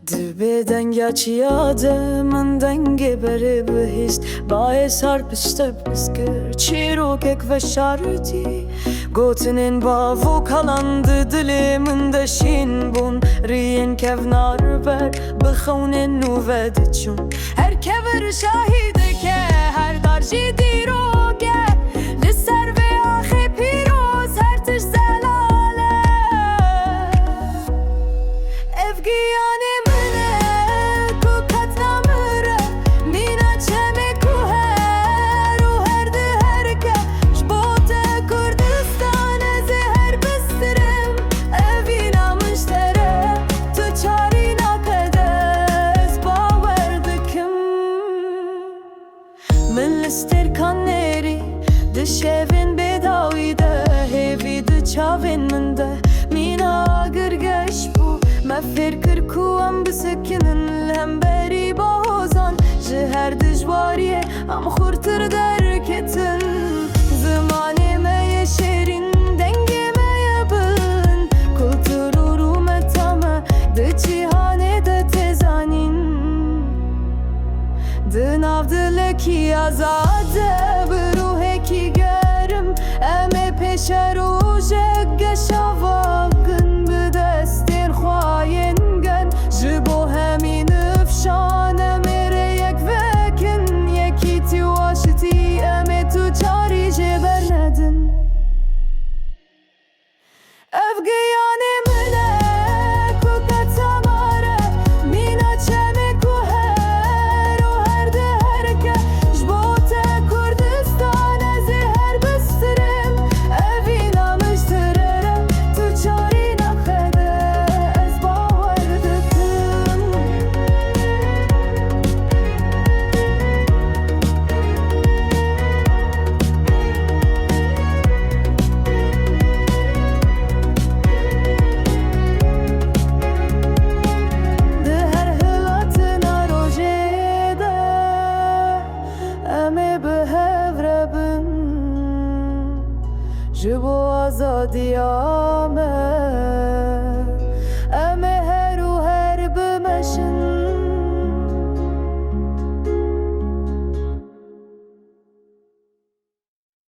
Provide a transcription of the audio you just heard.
Dibê denga çiya de min dengê berê bihîst Bayê sar pişte piskir çîrokek ve şartî Gotinên bavû kalandı dilê min de şîn bûn Riyên kevnar ber bi xewnên nû ve diçûn Her kever şahî dike her dar jî dîrok e Li ser vê axê pîroz her tişt zelal e Ev giyanê min e ku qet namire Mîna çemê ku her û her di herke Ji bo te Kurdistan ez ê her bistirim Evîna min ji te re tu çarî naqede Ez bawer dikim Min li stêrkanêrî di şevên bêdawî de Hêvî di çavên min de mîna girgeş bû Me fêr kir ku em bisekinin li hemberî bahozan Ji her dijwariyê em xurtir derketin Zimanê me yê şêrîn dengê me ye bin Kultur û rûmeta me di cîhanê de tê zanîn Di nav dilekî azade bi ruhekî gerim Em ê pêşe rojek geşavagin Bi destên xwayên gen Ji bo hemî nifşan em ê rê yek vekin Yekîtî û aşitî em ê tu çarî jê bernedin Ev giyanê min e ku qet amare Mîna çemê ku her û her di herke Ji bo te Kurdistan ez ê her bistirim Evîna min ji te re tu çarî naqede Ez bawer dikim Di her hilatina rojê de Em ê bi hev re bin Ji bo azadiya me